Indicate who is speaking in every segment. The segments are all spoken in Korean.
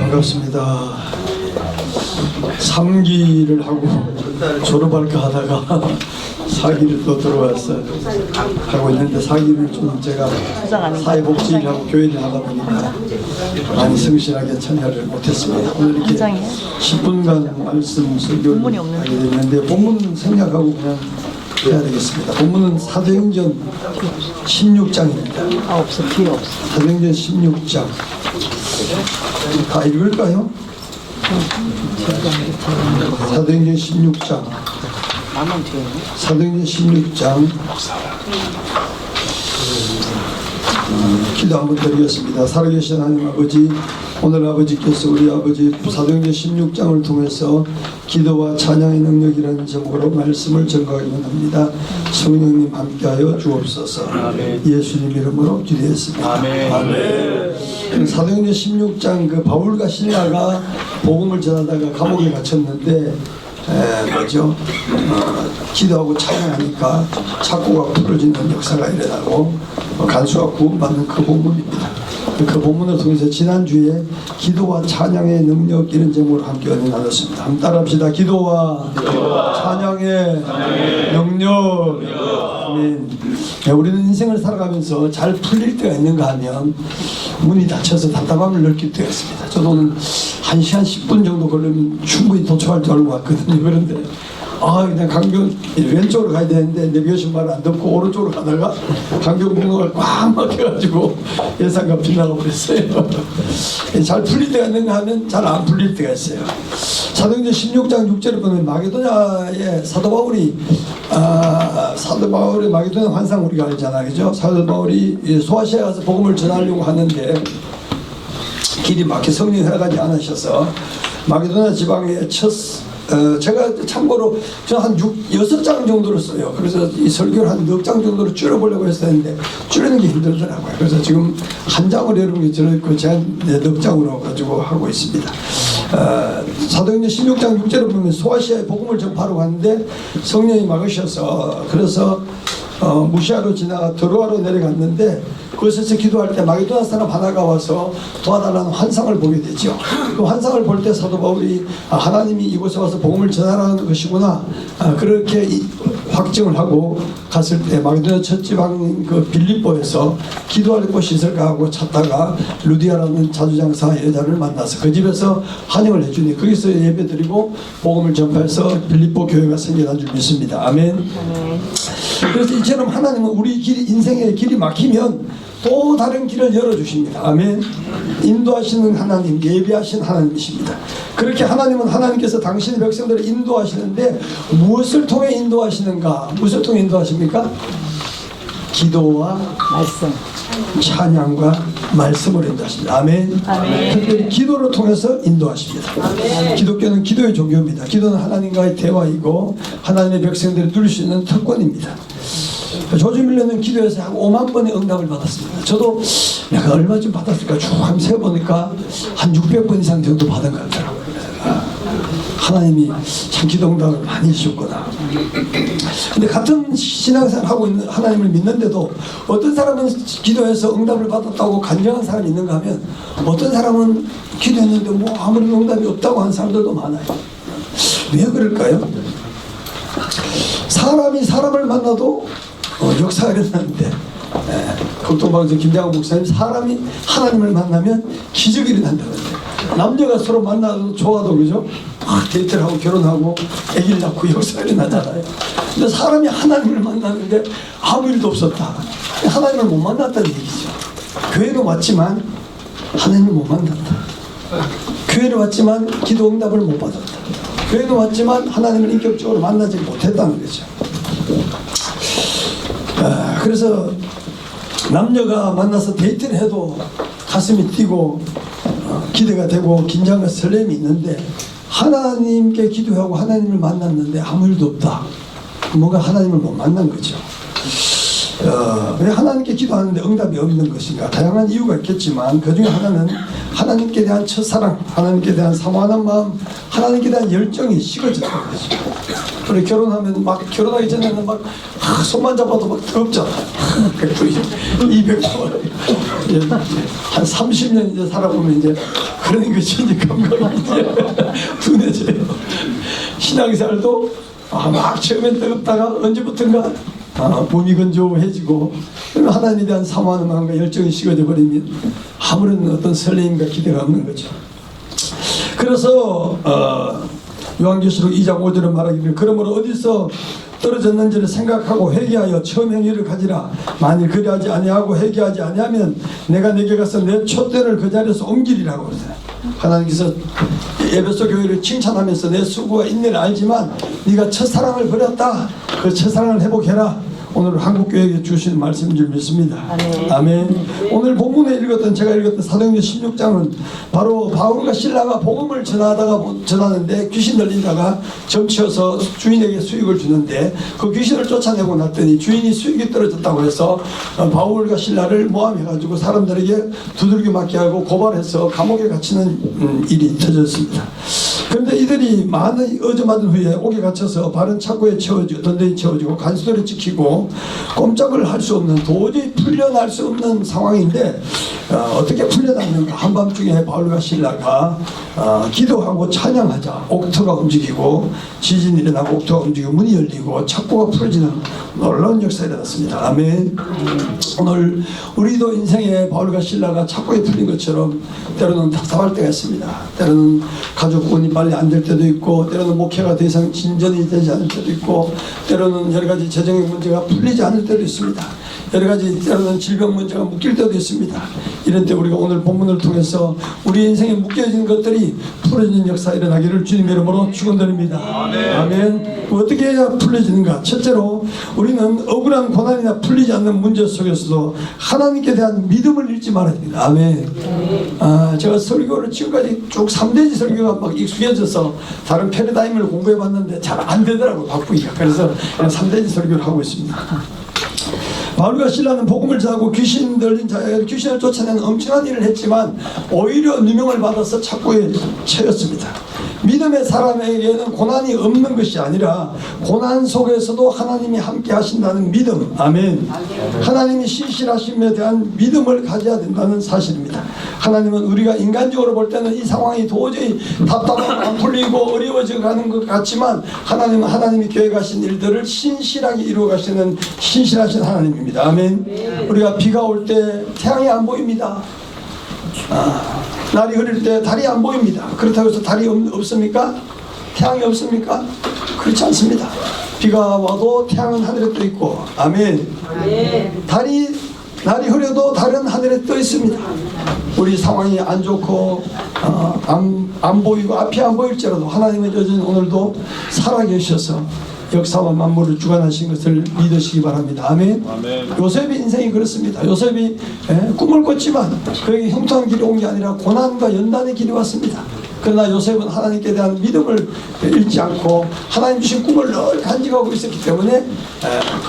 Speaker 1: 반갑습니다. 3기를 하고 졸업할까 하다가 4기를 또 들어와서 하고 있는데 4기를 좀 제가 사회복지일하고 교회를 하다 보니까 많이 성실하게 참여를 못했습니다. 오늘 이렇게 10분간 말씀 설교를 하게 됐는데 본문 생략하고 그냥 해야 되겠습니다. 본문은 사도행전 16장입니다.
Speaker 2: 없어, 뒤에 없어.
Speaker 1: 사도행전 16장. 다 읽을까요? 사도행전 16장. 사도행전 16장. 기도 한번 드리겠습니다. 살아계신 하나님 아버지, 오늘 아버지께서 우리 아버지 사도행전 16장을 통해서 기도와 찬양의 능력이라는 제목으로 말씀을 전가하기만 합니다. 성령님 함께하여 주옵소서. 아멘. 예수님 이름으로 기도했습니다. 아멘. 아멘. 사도행전 16장 그 바울과 실라가 복음을 전하다가 감옥에 갇혔는데 기도하고 찬양하니까 착고가 풀어지는 역사가 일어나고 간수가 구원받는 그 본문입니다. 그 본문을 통해서 지난주에 기도와 찬양의 능력 이런 제목으로 함께 은혜 나눴습니다. 한번 따라합시다. 기도와 찬양의 능력. 아멘. 우리는 인생을 살아가면서 잘 풀릴 때가 있는가 하면 문이 닫혀서 답답함을 느낄 때가 있습니다. 저도 오늘 1시간 10분 정도 걸리면 충분히 도착할 줄 알고 왔거든요. 그런데 그냥 강경 왼쪽으로 가야 되는데 내비게이션 말을 안 듣고 오른쪽으로 가다가 강경공로가 꽉 막혀가지고 예상과 빗나가 버렸어요. 잘 풀릴 때가 있는가 하면 잘 안 풀릴 때가 있어요. 사도행전 16장 6절에 보면 마게도냐의 사도 바울이 마게도냐 환상 우리가 알잖아, 그죠? 사도 바울이 소아시아에 가서 복음을 전하려고 하는데 길이 막혀 성령이 허락하지 않으셔서 마게도냐 지방의 제가 참고로 한 6장 정도를 써요. 그래서 이 설교를 한 4장 정도로 줄여보려고 했었는데 줄이는 게 힘들더라고요. 그래서 지금 한 장을 여러분이 들어있고 제가 4장으로 가지고 하고 있습니다. 사도행전 16장 6절을 보면 소아시아에 복음을 전파하러 갔는데 성령이 막으셔서 그래서 무시아로 지나가 드로아로 내려갔는데 그곳에서 기도할 때 마게도냐 사람 하나가 와서 도와달라는 환상을 보게 되죠. 그 환상을 볼 때 사도 바울이 하나님이 이곳에 와서 복음을 전하라는 것이구나 그렇게 확증을 하고 갔을 때 마게도냐 첫 지방인 그 빌립보에서 기도할 곳이 있을까 하고 찾다가 루디아라는 자주장사 여자를 만나서 그 집에서 환영을 해주니 거기서 예배드리고 복음을 전파해서 빌립보 교회가 생겨난 줄 믿습니다. 아멘. 그래서 이처럼 하나님은 우리 인생의 길이 막히면 또 다른 길을 열어주십니다. 아멘. 인도하시는 하나님, 예비하신 하나님이십니다. 그렇게 하나님은 하나님께서 당신의 백성들을 인도하시는데 무엇을 통해 인도하시는가? 무엇을 통해 인도하십니까? 기도와 말씀, 찬양과 말씀을 인도하십니다. 아멘. 아멘. 특별히 기도를 통해서 인도하십니다. 아멘. 기독교는 기도의 종교입니다. 기도는 하나님과의 대화이고 하나님의 백성들이 누릴 수 있는 특권입니다. 조지 밀러는 기도해서 한 5만 번의 응답을 받았습니다. 저도 내가 얼마쯤 받았을까 쭉 한번 세보니까 한 600번 이상 정도 받은 것 같더라고요. 하나님이 참 기도 응답을 많이 해주셨구나. 근데 같은 신앙생활 하고 있는 하나님을 믿는데도 어떤 사람은 기도해서 응답을 받았다고 간증한 사람이 있는가 하면 어떤 사람은 기도했는데 뭐 아무런 응답이 없다고 하는 사람들도 많아요. 왜 그럴까요? 사람이 사람을 만나도 역사가 일어나는데 극동방송 김장훈 목사님 사람이 하나님을 만나면 기적이 일어난다는데 남녀가 서로 만나도 좋아도 그죠? 데이트를 하고 결혼하고 아기를 낳고 역사가 일어나잖아요. 근데 사람이 하나님을 만나는데 아무 일도 없었다. 하나님을 못 만났다는 얘기죠. 교회로 왔지만 하나님을 못 만났다. 교회로 왔지만 기도 응답을 못 받았다. 교회로 왔지만 하나님을 인격적으로 만나지 못했다는 거죠. 그래서 남녀가 만나서 데이트를 해도 가슴이 뛰고 기대가 되고 긴장과 설렘이 있는데 하나님께 기도하고 하나님을 만났는데 아무 일도 없다. 뭔가 하나님을 못 만난 거죠. 왜 하나님께 기도하는데 응답이 없는 것인가? 다양한 이유가 있겠지만 그 중에 하나는 하나님께 대한 첫사랑, 하나님께 대한 사모하는 마음, 하나님께 대한 열정이 식어졌던 거죠. 우리 결혼하면 막 결혼하기 전에는 막 손만 잡아도 막 뜨겁잖아. 100불, 200불. 한 30년 이제 살아보면 이제 그런 것이 이제 감각이 이제 둔해져요. 신앙생활도 막 처음엔 뜨겁다가 언제부턴가 몸이 건조해지고 하나님에 대한 사모하는 마음과 열정이 식어져 버리면 아무런 어떤 설레임과 기대가 없는 거죠. 그래서 요한계시록 2장 5절에 말하기를 그러므로 어디서 떨어졌는지를 생각하고 회개하여 처음 행위를 가지라. 만일 그리하지 아니하고 회개하지 아니하면 내가 내게 가서 내 촛대를 그 자리에서 옮기리라고 그러잖아요. 하나님께서 에베소 교회를 칭찬하면서 내 수고와 인내를 알지만 네가 첫사랑을 버렸다. 그 첫사랑을 회복해라. 오늘 한국교회에 주신 말씀인 줄 믿습니다. 아멘. 오늘 본문에 읽었던 제가 읽었던 사도행전 16장은 바로 바울과 실라가 복음을 전하는데 귀신 들린 자가 점치어서 주인에게 수익을 주는데 그 귀신을 쫓아내고 났더니 주인이 수익이 떨어졌다고 해서 바울과 실라를 모함해가지고 사람들에게 두들겨 맞게 하고 고발해서 감옥에 갇히는 일이 터졌습니다. 그런데 이들이 많은 어져맞은 후에 옥에 갇혀서 발은 착고에 채워지고 던데이 채워지고 간수들을 지키고 꼼짝을 할 수 없는 도저히 풀려날 수 없는 상황인데 어떻게 풀려났는가. 한밤중에 바울과 실라가 기도하고 찬양하자 옥토가 움직이고 지진이 일어나고 옥토가 움직이고 문이 열리고 착고가 풀어지는 놀라운 역사가 일어났습니다. 아멘. 오늘 우리도 인생에 바울과 실라가 착고에 풀린 것처럼 때로는 답답할 때가 있습니다. 때로는 가족분이 빨리 안 될 때도 있고 때로는 목회가 더 이상 진전이 되지 않을 때도 있고 때로는 여러 가지 재정의 문제가 풀리지 않을 때도 있습니다. 여러 가지 때로는 질병 문제가 묶일 때도 있습니다. 이런 때 우리가 오늘 본문을 통해서 우리 인생에 묶여진 것들이 풀어지는 역사 일어나기를 주님의 이름으로 축원드립니다. 아멘. 어떻게 해야 풀려지는가? 첫째로 우리는 억울한 고난이나 풀리지 않는 문제 속에서도 하나님께 대한 믿음을 잃지 말아야 됩니다. 아멘. 제가 설교를 지금까지 쭉 3대지 설교가 막 익숙해져서 다른 패러다임을 공부해 봤는데 잘 안 되더라고요. 바쁘기가. 그래서 그냥 3대지 설교를 하고 있습니다. 바울과 실라는 복음을 전하고 귀신 들린 자의 귀신을 쫓아내는 엄청난 일을 했지만 오히려 누명을 받아서 착고에 처했습니다. 믿음의 사람에게는 고난이 없는 것이 아니라 고난 속에서도 하나님이 함께 하신다는 믿음. 아멘. 하나님이 신실하심에 대한 믿음을 가져야 된다는 사실입니다. 하나님은 우리가 인간적으로 볼 때는 이 상황이 도저히 답답하고 안 풀리고 어려워져 가는 것 같지만 하나님은 하나님이 계획하신 일들을 신실하게 이루어 가시는 신실하신 하나님입니다. 아멘. 우리가 비가 올 때 태양이 안 보입니다. 날이 흐릴 때 달이 안 보입니다. 그렇다고 해서 달이 없습니까? 태양이 없습니까? 그렇지 않습니다. 비가 와도 태양은 하늘에 떠 있고, 아멘. 날이 흐려도 달은 하늘에 떠 있습니다. 우리 상황이 안 좋고 안 보이고 앞이 안 보일지라도 하나님은 여전히 오늘도 살아계셔서 역사와 만물을 주관하신 것을 믿으시기 바랍니다. 아멘. 요셉의 인생이 그렇습니다. 요셉이 꿈을 꿨지만 그에게 형통한 길이 온 게 아니라 고난과 연단의 길이 왔습니다. 그러나 요셉은 하나님께 대한 믿음을 잃지 않고 하나님 주신 꿈을 늘 간직하고 있었기 때문에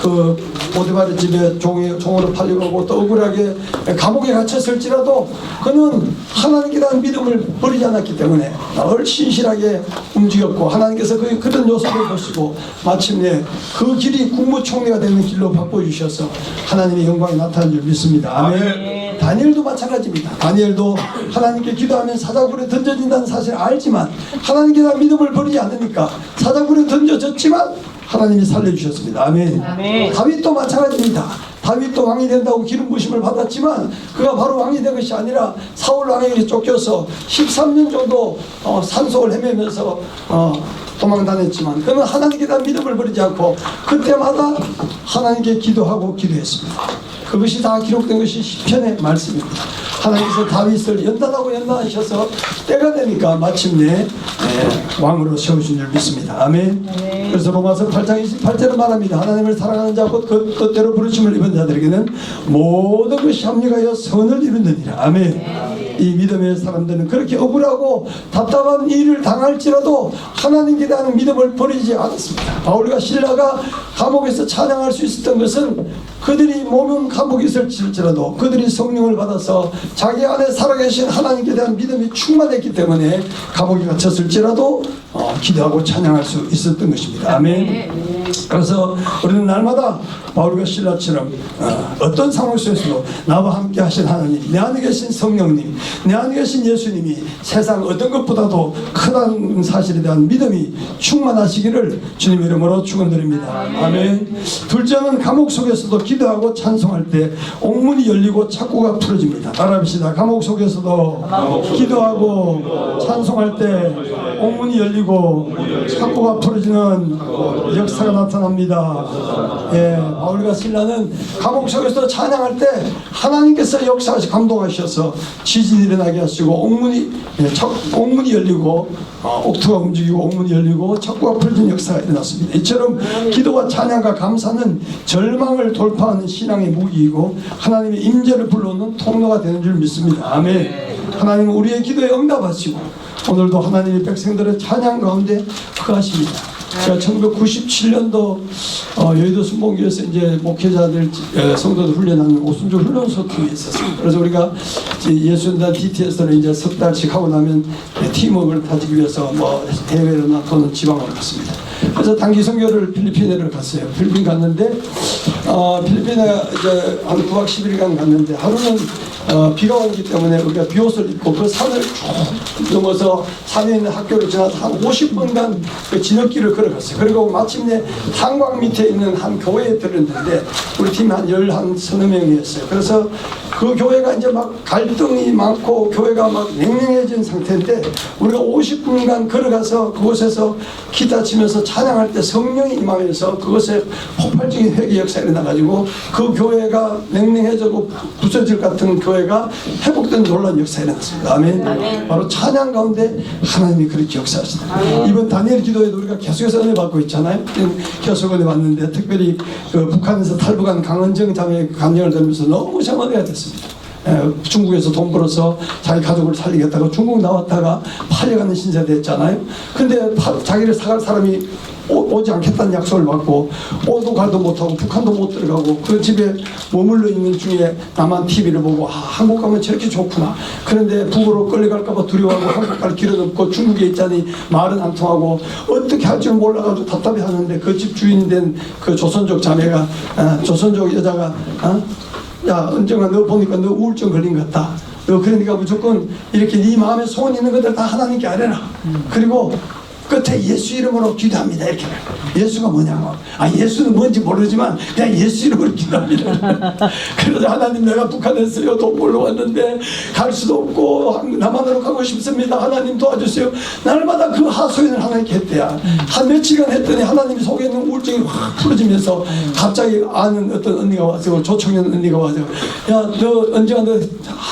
Speaker 1: 그 보디발의 집에 종으로 팔려가고 또 억울하게 감옥에 갇혔을지라도 그는 하나님께 대한 믿음을 버리지 않았기 때문에 늘 신실하게 움직였고 하나님께서 그런 요셉을 보시고 마침내 그 길이 국무총리가 되는 길로 바꿔주셔서 하나님의 영광이 나타난 줄 믿습니다. 아멘. 다니엘도 마찬가지입니다. 다니엘도 하나님께 기도하면 사자굴에 던져진다는 사실을 알지만 하나님께 대한 믿음을 버리지 않으니까 사자굴에 던져졌지만 하나님이 살려주셨습니다. 아멘. 다윗도 마찬가지입니다. 다윗도 왕이 된다고 기름 부심을 받았지만 그가 바로 왕이 된 것이 아니라 사울 왕에게 쫓겨서 13년 정도 산속을 헤매면서 도망 다녔지만 그는 하나님께 대한 믿음을 버리지 않고 그때마다 하나님께 기도하고 기도했습니다. 그것이 다 기록된 것이 시편의 말씀입니다. 하나님께서 다윗을 연단하셔서 때가 되니까 마침내 왕으로 세우신 줄 믿습니다. 아멘. 그래서 로마서 8장 28절은 말합니다. 하나님을 사랑하는 자 곧 그 뜻대로 부르심을 입은 자들에게는 모든 것이 합력하여 선을 이루느니라. 아멘. 이 믿음의 사람들은 그렇게 억울하고 답답한 일을 당할지라도 하나님께 대한 믿음을 버리지 않았습니다. 바울과 실라가 감옥에서 찬양할 수 있었던 것은 그들이 몸은 감옥에 있을지라도 그들이 성령을 받아서 자기 안에 살아계신 하나님께 대한 믿음이 충만했기 때문에 감옥에 갇혔을지라도 기도하고 찬양할 수 있었던 것입니다. 아멘. 그래서 우리는 날마다 바울과 실라처럼 어떤 상황 속에서도 나와 함께 하신 하나님, 내 안에 계신 성령님, 내 안에 계신 예수님이 세상 어떤 것보다도 크다는 사실에 대한 믿음이 충만하시기를 주님의 이름으로 축원드립니다. 아멘. 둘째는 감옥 속에서도 기도하고 찬송할 때 옥문이 열리고 착고가 풀어집니다. 따라합시다. 감옥 속에서도 기도하고 찬송할 때 옥문이 열리고 착고가 풀어지는 역사가 나타납니다. 예, 바울과 실라는 감옥 속에서 찬양할 때 하나님께서 역사하시 감동하셔서 지진이 일어나게 하시고 옥문이 열리고 옥토가 움직이고 옥문이 열리고 착고가 풀어진 역사가 일어났습니다. 이처럼 기도와 찬양과 감사는 절망을 돌파하는 신앙의 무기이고 하나님의 임재를 불러오는 통로가 되는 줄 믿습니다. 아멘. 하나님은 우리의 기도에 응답하시고 오늘도 하나님의 백성들의 찬양 가운데 거하십니다. 제가 1997년도 여의도 순복음교회에서 이제 목회자들 성도들 훈련하는 오순절 훈련소 팀이 있었어요. 그래서 우리가 예수연단 DTS를 이제 석 달씩 하고 나면 팀워크를 다지기 위해서 뭐 해외로나 또는 지방으로 갔습니다. 그래서 단기 선교를 필리핀에를 갔어요. 필리핀 갔는데 필리핀에 이제 한 9박 10일간 갔는데 하루는 비가 오기 때문에 우리가 비옷을 입고 그 산을 쭉 넘어서 산에 있는 학교를 지나서 한 50분간 그 진흙길을 걸어갔어요. 그리고 마침내 탄광 밑에 있는 한 교회에 들었는데 우리 팀이 한 11서너 명이었어요. 그래서 그 교회가 이제 막 갈등이 많고 교회가 막 냉랭해진 상태인데 우리가 50분간 걸어가서 그곳에서 기타 치면서 찬양할 때 성령이 임하면서 그것에 폭발적인 회개 역사가 일어나가지고 그 교회가 냉랭해지고 부서질 것 같은 교회가 회복된 놀라운 역사가 일어났습니다. 아멘. 아멘. 바로 찬양 가운데 하나님이 그렇게 역사하시다. 이번 다니엘 기도에도 우리가 계속해서 은혜 받고 있잖아요. 계속 은혜 받는데 특별히 그 북한에서 탈북한 강은정 자매의 감명을 들으면서 너무 참 은혜가 됐습니다. 중국에서 돈 벌어서 자기 가족을 살리겠다고 중국 나왔다가 팔려가는 신세 됐잖아요. 근데 자기를 사갈 사람이 오지 않겠다는 약속을 받고 오도 갈도 못하고 북한도 못 들어가고 그 집에 머물러 있는 중에 남한 TV를 보고 한국 가면 저렇게 좋구나. 그런데 북으로 끌려갈까봐 두려워하고 한국 갈 길은 없고 중국에 있자니 말은 안 통하고 어떻게 할 줄 몰라가지고 답답해 하는데 그 집 주인 된 그 조선족 자매가 조선족 여자가 야 은정아 너 보니까 너 우울증 걸린 것 같다. 너 그러니까 무조건 이렇게 네 마음에 소원 있는 것들 다 하나님께 아뢰라. 그리고 끝에 예수 이름으로 기도합니다. 이렇게 예수가 뭐냐고. 예수는 뭔지 모르지만 그냥 예수 이름으로 기도합니다. 그래서 하나님 내가 북한에서요 돈 벌러 왔는데 갈 수도 없고 남한으로 가고 싶습니다. 하나님 도와주세요. 날마다 그 하소연을 하나님께 했대야. 한 며칠간 했더니 하나님이 속에 있는 우울증이 확 풀어지면서 갑자기 아는 어떤 언니가 와서 조청년 언니가 와서 야 너 언제가 너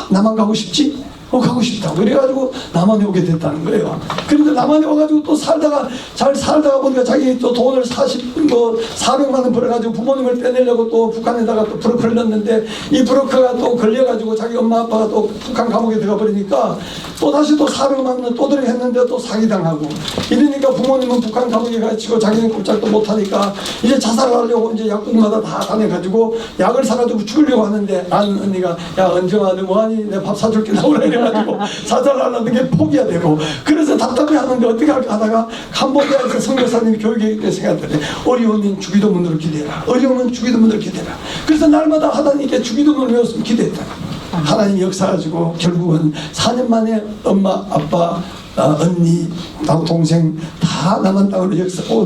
Speaker 1: 남한 가고 싶지? 가고 싶다고 그래가지고 남한에 오게 됐다는 거예요. 그런데 남한에 와가지고 또 잘 살다가 보니까 자기 또 돈을 400만 원 벌어가지고 부모님을 빼내려고 또 북한에다가 또 브로커를 넣었는데 이 브로커가 또 걸려가지고 자기 엄마 아빠가 또 북한 감옥에 들어가 버리니까 또 다시 또 400만 원 또 들어했는데 또 사기당하고 이러니까 부모님은 북한 감옥에 갇히고 자기는 꼼짝도 못하니까 이제 자살하려고 이제 약국마다 다 다녀가지고 약을 사가지고 죽으려고 하는데 아는 언니가 야 은정아 너 뭐하니 내 밥 사줄게 나오라 이래가지고 사살하려는 게 포기가 되고 그래서 답답해 하는데 어떻게 할까 하다가 캄보디아에서 선교사님이 교육에 생각하는데 어려우면 주기도문으로 기대해라. 어려우면 주기도문으로 기대해라. 그래서 날마다 하나님께 주기도문을 외웠으면 기도했다. 하나님 역사가지고 결국은 4년 만에 엄마 아빠 언니 동생 다 남한 땅으로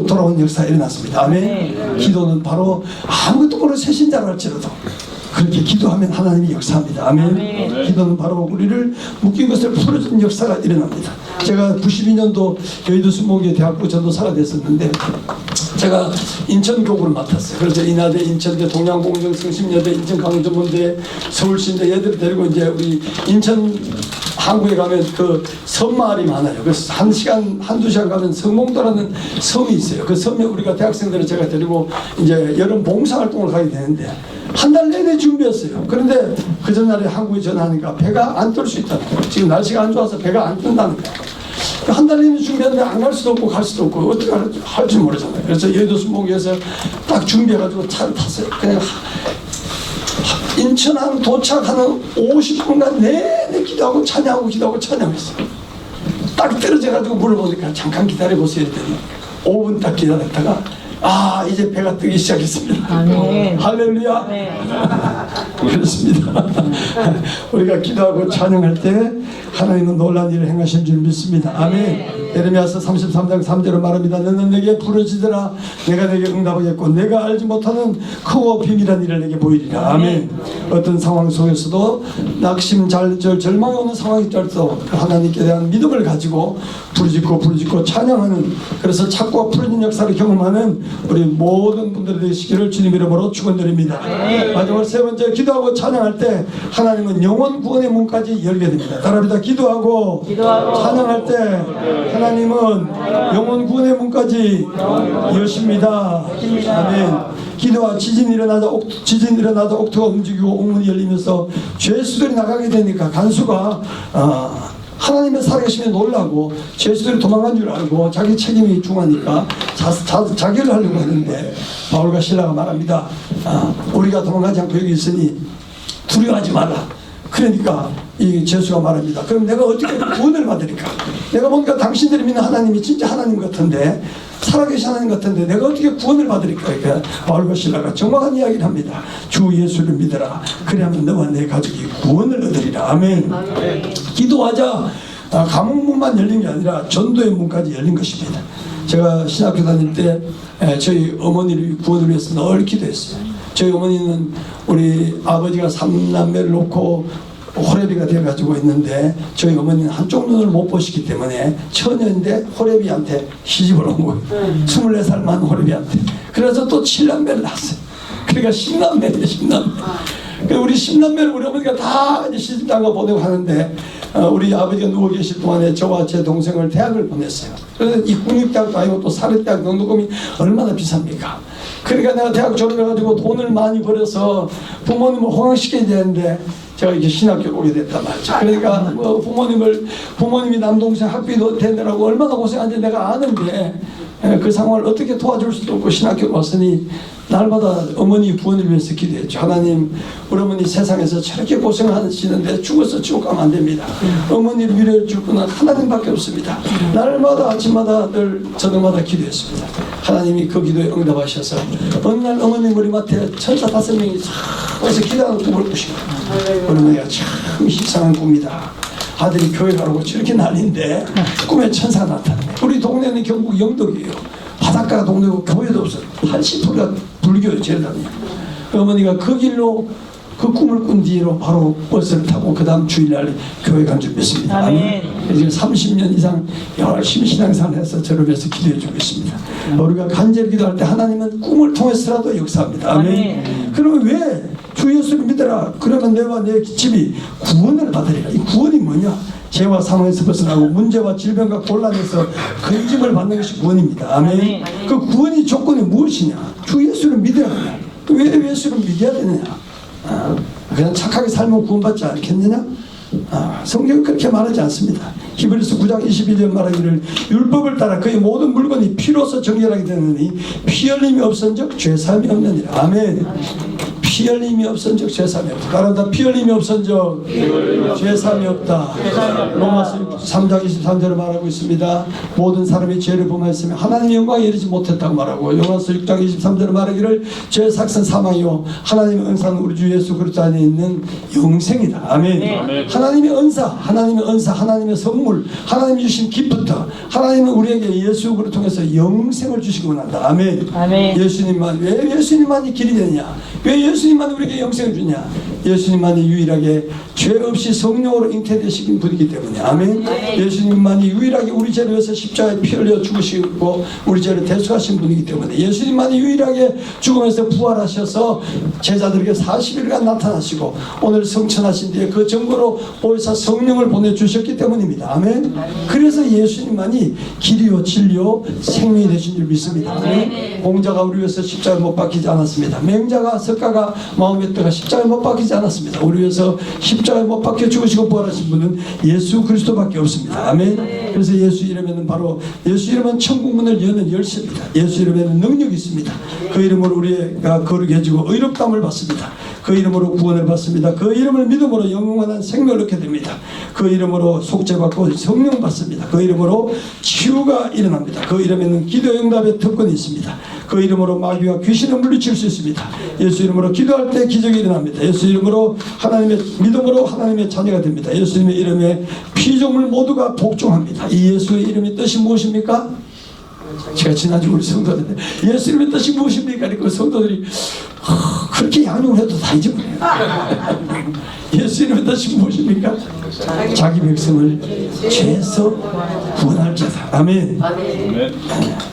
Speaker 1: 돌아온 역사가 일어났습니다. 아멘. 기도는 바로 아무것도 모르는 새신자라 할지라도 그렇게 기도하면 하나님이 역사합니다. 아멘. 기도는 바로 우리를 묶인 것을 풀어주는 역사가 일어납니다. 제가 92년도 여의도 순복음교회 대학부 전도사가 됐었는데 제가 인천교구를 맡았어요. 그래서 인하대, 인천대, 동양공정, 성심여대, 인천강정문대, 서울신대 얘들 데리고 이제 우리 인천 항구에 가면 그 섬마을이 많아요. 그래서 한두 시간 가면 성몽도라는 섬이 있어요. 그 섬에 우리가 대학생들을 제가 데리고 이제 여름 봉사활동을 가게 되는데 한 달 내내 준비했어요. 그런데 그 전날에 한국에 전화하니까 배가 안 뜰 수 있다는 거예요. 지금 날씨가 안 좋아서 배가 안 뜬다는 거예요. 한 달 내내 준비했는데 안 갈 수도 없고 갈 수도 없고 어떻게 할지 모르잖아요. 그래서 여의도 순복에서 딱 준비해가지고 차를 탔어요. 그냥 인천항 도착하는 50분간 내내 기도하고 찬양하고 기도하고 찬양했어요. 딱 떨어져가지고 물을 보니까 잠깐 기다려보세요 했더니 5분 딱 기다렸다가 아 이제 배가 뜨기 시작했습니다.
Speaker 2: 아멘.
Speaker 1: 할렐루야.
Speaker 2: 네.
Speaker 1: 그렇습니다. 우리가 기도하고 찬양할 때 하나님은 놀라운 일을 행하신 줄 믿습니다. 아멘. 예레미야서 33장 3절로 말합니다. 너는 내게 부르짖으라 내가 내게 응답하겠고 내가 알지 못하는 크고 비밀한 일을 내게 보이리라. 아멘. 어떤 상황 속에서도 낙심, 절망이 오는 상황이 있더라도 하나님께 대한 믿음을 가지고 부르짖고 찬양하는, 그래서 찾고 풀어진 역사를 경험하는 우리 모든 분들이 되시기를 주님 이름으로 축원드립니다. 마지막 세 번째, 기도하고 찬양할 때 하나님은 영혼 구원의 문까지 열게 됩니다. 따라합니다. 기도하고 찬양할 때 하나님은 영혼 구원의 문까지 여십니다. 아멘. 기도와 지진이 일어나자 옥토가 움직이고 옥문이 열리면서 죄수들이 나가게 되니까 간수가 하나님의 살아계심에 놀라고 죄수들이 도망간 줄 알고 자기 책임이 중하니까 자결을 하려고 하는데 바울과 실라가 말합니다. 우리가 도망가지 않고 여기 있으니 두려워하지 마라. 그러니까 이 죄수가 말합니다. 그럼 내가 어떻게 구원을 받으니까? 내가 보니까 당신들이 믿는 하나님이 진짜 하나님 같은데, 살아계신 하나님 같은데 내가 어떻게 구원을 받으리까? 그러니까 바울과 실라가 정확한 이야기를 합니다. 주 예수를 믿어라. 그래야만 너와 내 가족이 구원을 얻으리라. 아멘. 기도하자 감옥문만 열린 게 아니라 전도의 문까지 열린 것입니다. 제가 신학교 다닐 때 저희 어머니를 구원을 위해서 늘 기도했어요. 저희 어머니는 우리 아버지가 3남매를 놓고 호레비가 되어가지고 있는데 저희 어머니는 한쪽 눈을 못 보시기 때문에 처녀인데 호레비한테 시집을 온 거예요. 24살 만 호레비한테. 그래서 또 7남매를 낳았어요. 그러니까 10남매예요. 10남매. 우리 10남매를 우리 어머니가 다 이제 시집장가 보내고 하는데 우리 아버지가 누워 계실 동안에 저와 제 동생을 대학을 보냈어요. 그래서 이 국립대학도 아니고 또 사립대학 등록금이 얼마나 비쌉니까? 그러니까 내가 대학 졸업해가지고 돈을 많이 벌여서 부모님을 호강시켜야 되는데 제가 이제 신학교를 오게 됐단 말이죠. 그러니까 뭐 부모님이 남동생 학비도 대느라고 얼마나 고생한지 내가 아는데 그 상황을 어떻게 도와줄 수도 없고 신학교 왔으니 날마다 어머니 구원을 위해서 기도했죠. 하나님, 우리 어머니 세상에서 저렇게 고생하시는데 죽어서 지옥 가면 안 됩니다. 어머니를 위로해 줄 분은 하나님밖에 없습니다. 날마다 아침마다 늘 저녁마다 기도했습니다. 하나님이 그 기도에 응답하셔서 어느 날 어머니 머리맡에 천사 5명이 쫙 와서 기도하는 꿈을 꾸시고 우리 어머니가 참 이상한 꿈이다. 아들이 교회 가라고 저렇게 난리인데 꿈에 천사가 나타나네. 우리 동네는 경북 영덕이에요. 바닷가 동네고 교회도 없어요. 80%가 불교예요. 제단이에요. 어머니가 그 길로 그 꿈을 꾼 뒤로 바로 버스를 타고 그 다음 주일날 교회 간 줄 믿습니다. 아멘. 지금 30년 이상 열심히 신앙생활을 해서 저를 위해서 기도해 주고 있습니다. 우리가 간절히 기도할 때 하나님은 꿈을 통해서라도 역사합니다. 아멘. 그러면 왜 주 예수를 믿어라. 그러면 내와 내 집이 구원을 받으리라. 이 구원이 뭐냐? 죄와 사망에서 벗어나고 문제와 질병과 곤란에서 건짐을 받는 것이 구원입니다. 아멘. 그 구원의 조건이 무엇이냐? 주 예수를 믿어야 하냐? 왜 예수를 믿어야 되느냐? 그냥 착하게 살면 구원받지 않겠느냐? 성경은 그렇게 말하지 않습니다. 히브리서 9장 22절 말하기를 율법을 따라 그의 모든 물건이 피로서 정결하게 되느니 피 흘림이 없은즉 죄사함이 없느니라. 아멘. 피 흘림이 없은즉 죄사함이 없다. 따라다 피 흘림이 없은즉 죄사함이 없다. 로마서 3장 23절을 말하고 있습니다. 모든 사람이 죄를 범하였으면 하나님의 영광에 이르지 못했다고 말하고, 요한서 6장 23절을 말하기를 죄의 삭은 사망이요 하나님의 은사는 우리 주 예수 그리스도 안에 있는 영생이다. 아멘. 하나님의 은사, 하나님의 선물, 하나님이 주신 기프트, 하나님은 우리에게 예수 그리스도를 통해서 영생을 주시기 원한다. 아멘. 예수님만, 왜 예수님만이 길이 되냐? 왜 예수님만 우리에게 영생을 주냐? 예수님만이 유일하게 죄 없이 성령으로 잉태되신 분이기 때문에. 아멘. 예수님만이 유일하게 우리 죄를 위해서 십자가에 피 흘려 죽으시고 우리 죄를 대속하신 분이기 때문에 예수님만이 유일하게 죽음에서 부활하셔서 제자들에게 40일간 나타나시고 오늘 성천하신 뒤에 그 증거로 보혜사 성령을 보내주셨기 때문입니다. 아멘. 그래서 예수님만이 길이요 진리요 생명이 되신 줄 믿습니다. 아멘. 공자가 우리 위해서 십자가에 못 박히지 않았습니다. 맹자가 석가가 내가 마음에 십자가에 못 박히지 않았습니다. 우리 위해서 십자가에 못 박혀 죽으시고 부활하신 분은 예수 그리스도밖에 없습니다. 아멘. 그래서 예수 이름에는 바로 예수 이름은 천국 문을 여는 열쇠입니다. 예수 이름에는 능력이 있습니다. 그 이름으로 우리가 거룩해 지고 의롭다함을 받습니다. 그 이름으로 구원을 받습니다. 그 이름을 믿음으로 영원한 생명을 얻게 됩니다. 그 이름으로 속죄받고 성령 받습니다. 그 이름으로 치유가 일어납니다. 그 이름에는 기도 응답의 특권이 있습니다. 그 이름으로 마귀와 귀신을 물리칠 수 있습니다. 예수 이름으로 기도할 때 기적이 일어납니다. 예수 이름으로 하나님의 믿음으로 하나님의 자녀가 됩니다. 예수님의 이름에 피조물 모두가 복종합니다. 이 예수의 이름의 뜻이 무엇입니까? 제가 지난주 우리 성도들한테 예수 이름의 뜻이 무엇입니까? 그 성도들이 그렇게 양육을 해도 다 잊어버려요. 예수 이름의 뜻이 무엇입니까? 자기 백성을 죄에서 구원할 자다. 아멘.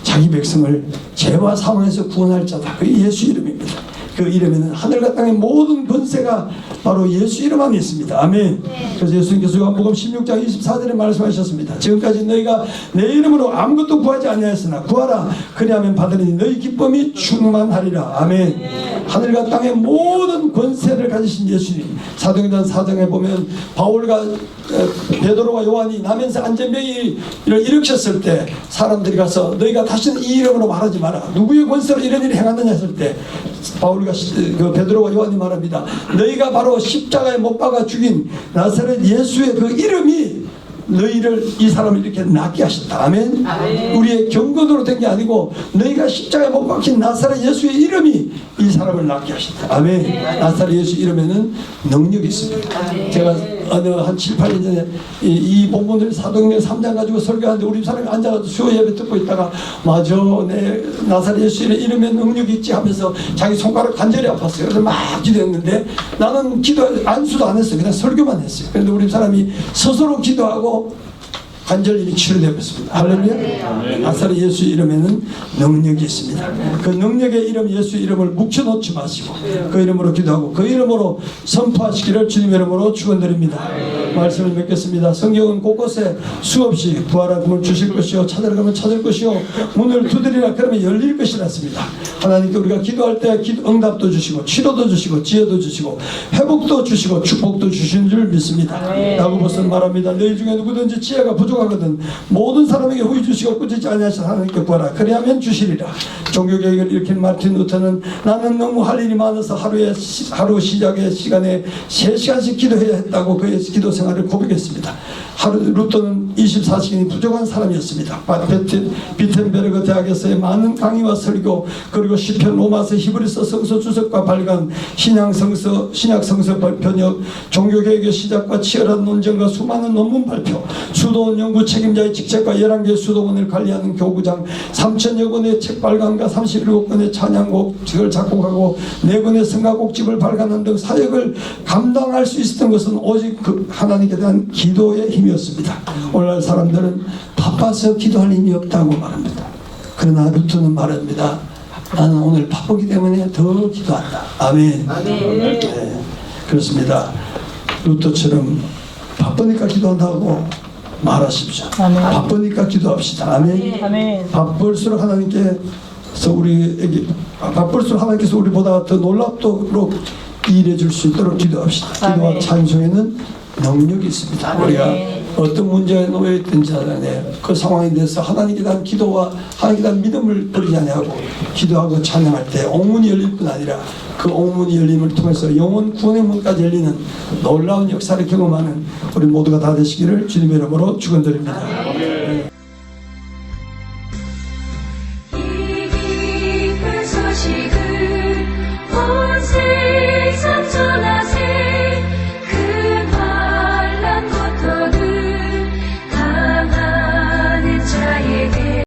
Speaker 1: 자기 백성을 죄와 사망에서 구원할 자다. 그 예수 이름입니다. 그 이름에는 하늘과 땅의 모든 권세가 바로 예수 이름 안에 있습니다. 아멘. 그래서 예수님께서 요한복음 16장 24절에 말씀하셨습니다. 지금까지 너희가 내 이름으로 아무것도 구하지 아니하였으나 구하라. 그리하면 받으리니 너희 기쁨이 충만하리라. 아멘. 하늘과 땅의 모든 권세를 가지신 예수님. 사도행전 4장에 보면 바울과 베드로와 요한이 나면서 안전병이를 일으켰을 때 사람들이 가서 너희가 다시는 이 이름으로 말하지 마라. 누구의 권세로 이런 일을 행하느냐 했을 때 바울과 그 베드로와 요한이 말합니다. 너희가 바로 십자가에 못 박아 죽인 나사렛 예수의 그 이름이 너희를 이 사람을 이렇게 낫게 하셨다. 아멘. 우리의 경건으로 된 게 아니고 너희가 십자가에 못 박힌 나사렛 예수의 이름이 이 사람을 낫게 하셨다. 아멘. 나사렛 예수 이름에는 능력이 있습니다. 제가 어느 한 7, 8년 전에 이 본문을 사도행전 3장 가지고 설교하는데 우리 사람이 앉아가지고 수요 예배 듣고 있다가 맞아 내 나사렛 예수 이름에 능력이 있지 하면서 자기 손가락 관절이 아팠어요. 그래서 막 기도했는데 나는 기도 안수도 안 했어요. 그냥 설교만 했어요. 그런데 우리 사람이 스스로 기도하고 관절염이 치료되었습니다. 할렐루야. 나사렛 예수 이름에는 능력이 있습니다. 그 능력의 이름 예수 이름을 묵혀놓지 마시고 그 이름으로 기도하고 그 이름으로 선포하시기를 주님 이름으로 축원드립니다. 말씀을 맺겠습니다. 성경은 곳곳에 수없이 부활한 꿈을 주실 것이요 찾으러 가면 찾을 것이요 문을 두드리라 그러면 열릴 것이라 했습니다. 하나님께 우리가 기도할 때 응답도 주시고 치료도 주시고 지혜도 주시고 회복도 주시고 축복도 주신 줄 믿습니다. 야고보서는 말합니다. 너희 중에 누구든지 지혜가 부족하거든 모든 사람에게 후히 주시고 꾸짖지 아니하신 하나님께 구하라. 그리하면 주시리라. 종교개혁을 일으킨 마틴 루터는 나는 너무 할 일이 많아서 하루 시작의 시간에 3시간씩 기도해야 했다고 그의 기도 생활을 고백했습니다. 루터는 24시간이 부족한 사람이었습니다. 비텐베르그 대학에서의 많은 강의와 설교 그리고 시편 로마서 히브리서 성서 주석과 발간 신약 성서 번역 종교개혁의 시작과 치열한 논쟁과 수많은 논문 발표 수도원 연구 책임자의 직책과 11개의 수도원을 관리하는 교구장 3,000여 권의 책 발간과 37권의 찬양곡집을 작곡하고 4권의 성가곡집을 발간한 등 사역을 감당할 수 있었던 것은 오직 그 하나님께 대한 기도의 힘이었습니다. 오늘날 사람들은 바빠서 기도할 힘이 없다고 말합니다. 그러나 루터는 말합니다. 나는 오늘 바쁘기 때문에 더 기도한다. 아멘. 네, 그렇습니다. 루터처럼 바쁘니까 기도한다고 말하십시오. 아멘. 바쁘니까 기도합시다. 아멘. 아멘. 바쁠수록 하나님께서 우리에게 바쁠수록 하나님께서 우리보다 더 놀랍도록 일해 줄 수 있도록 기도합시다. 기도와 찬송에는 능력이 있습니다. 아멘. 우리가 어떤 문제에 놓여 있든지 간에 그 상황에 대해서 하나님께 대한 기도와 하나님께 대한 믿음을 버리지 아니하고 기도하고 찬양할 때 옥문이 열릴 뿐 아니라 그 옥문이 열림을 통해서 영혼 구원의 문까지 열리는 놀라운 역사를 경험하는 우리 모두가 다 되시기를 주님의 이름으로 축원드립니다. 이 깊은 소식을